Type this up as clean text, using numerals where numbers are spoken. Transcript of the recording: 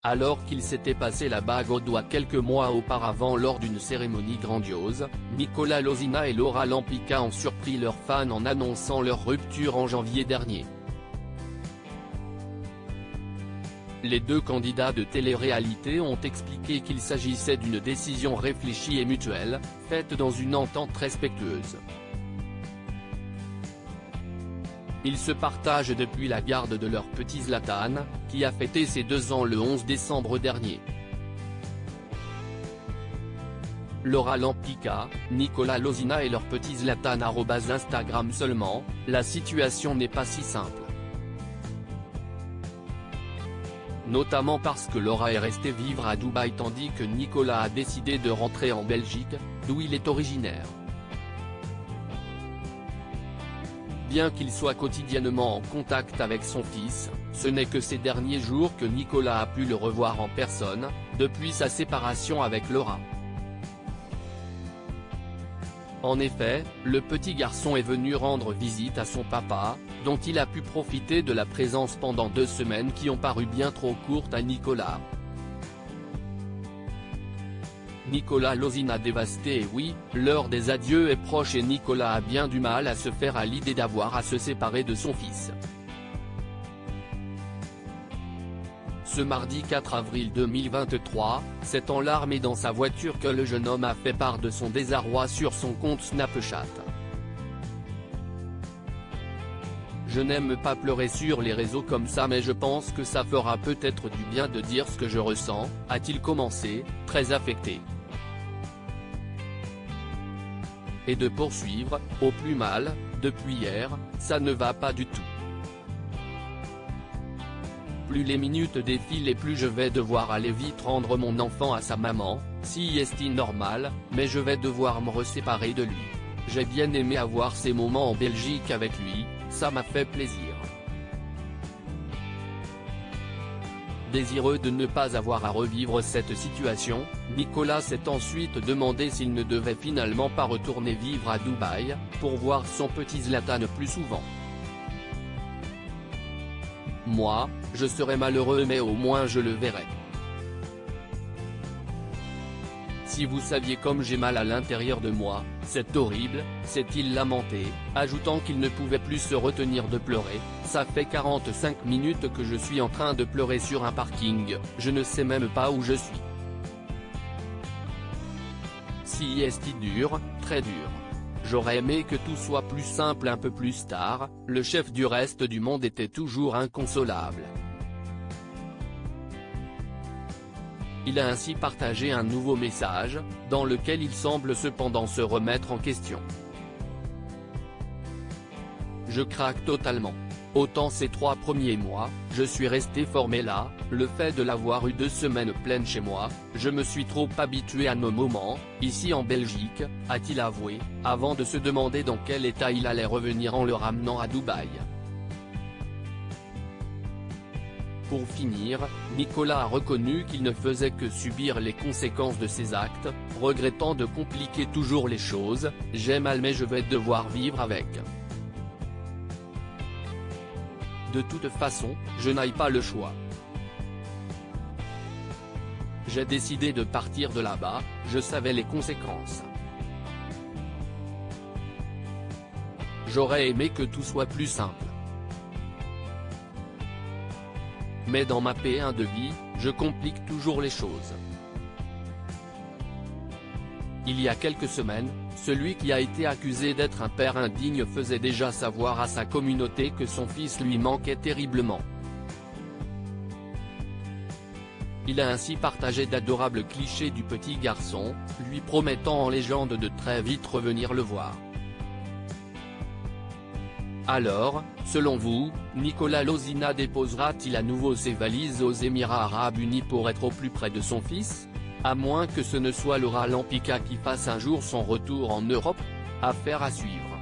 Alors qu'il s'était passé la bague au doigt quelques mois auparavant lors d'une cérémonie grandiose, Nicolas Lozina et Laura Lampica ont surpris leurs fans en annonçant leur rupture en janvier dernier. Les deux candidats de télé-réalité ont expliqué qu'il s'agissait d'une décision réfléchie et mutuelle, faite dans une entente respectueuse. Ils se partagent depuis la garde de leur petit Zlatan, qui a fêté ses 2 ans le 11 décembre dernier. Laura Lampica, Nicolas Lozina et leur petit Zlatan @Instagram seulement, la situation n'est pas si simple. Notamment parce que Laura est restée vivre à Dubaï tandis que Nicolas a décidé de rentrer en Belgique, d'où il est originaire. Bien qu'il soit quotidiennement en contact avec son fils, ce n'est que ces derniers jours que Nicolas a pu le revoir en personne, depuis sa séparation avec Laura. En effet, le petit garçon est venu rendre visite à son papa, dont il a pu profiter de la présence pendant 2 semaines qui ont paru bien trop courtes à Nicolas. Nicolas Lozina dévasté. Et oui, l'heure des adieux est proche et Nicolas a bien du mal à se faire à l'idée d'avoir à se séparer de son fils. Ce mardi 4 avril 2023, c'est en larmes et dans sa voiture que le jeune homme a fait part de son désarroi sur son compte Snapchat. Je n'aime pas pleurer sur les réseaux comme ça mais je pense que ça fera peut-être du bien de dire ce que je ressens, a-t-il commencé, très affecté. Et de poursuivre, au plus mal, depuis hier, ça ne va pas du tout. Plus les minutes défilent et plus je vais devoir aller vite rendre mon enfant à sa maman, si est normal, mais je vais devoir me séparer de lui. J'ai bien aimé avoir ces moments en Belgique avec lui, ça m'a fait plaisir. Désireux de ne pas avoir à revivre cette situation, Nicolas s'est ensuite demandé s'il ne devait finalement pas retourner vivre à Dubaï, pour voir son petit Zlatan plus souvent. Moi, je serais malheureux mais au moins je le verrai. Si vous saviez comme j'ai mal à l'intérieur de moi, c'est horrible, s'est-il lamenté, ajoutant qu'il ne pouvait plus se retenir de pleurer. Ça fait 45 minutes que je suis en train de pleurer sur un parking, je ne sais même pas où je suis. Si est dur, très dur. J'aurais aimé que tout soit plus simple un peu plus tard, le chef du reste du monde était toujours inconsolable. Il a ainsi partagé un nouveau message, dans lequel il semble cependant se remettre en question. Je craque totalement. Autant ces 3 premiers mois, je suis resté formé là, le fait de l'avoir eu 2 semaines pleines chez moi, je me suis trop habitué à nos moments, ici en Belgique, a-t-il avoué, avant de se demander dans quel état il allait revenir en le ramenant à Dubaï. Pour finir, Nicolas a reconnu qu'il ne faisait que subir les conséquences de ses actes, regrettant de compliquer toujours les choses. J'ai mal mais je vais devoir vivre avec. De toute façon, je n'ai pas le choix. J'ai décidé de partir de là-bas, je savais les conséquences. J'aurais aimé que tout soit plus simple. Mais dans ma P1 de vie, je complique toujours les choses. Il y a quelques semaines, celui qui a été accusé d'être un père indigne faisait déjà savoir à sa communauté que son fils lui manquait terriblement. Il a ainsi partagé d'adorables clichés du petit garçon, lui promettant en légende de très vite revenir le voir. Alors, selon vous, Nicolas Lozina déposera-t-il à nouveau ses valises aux Émirats Arabes Unis pour être au plus près de son fils? À moins que ce ne soit Laura Lampica qui fasse un jour son retour en Europe? Affaire à suivre.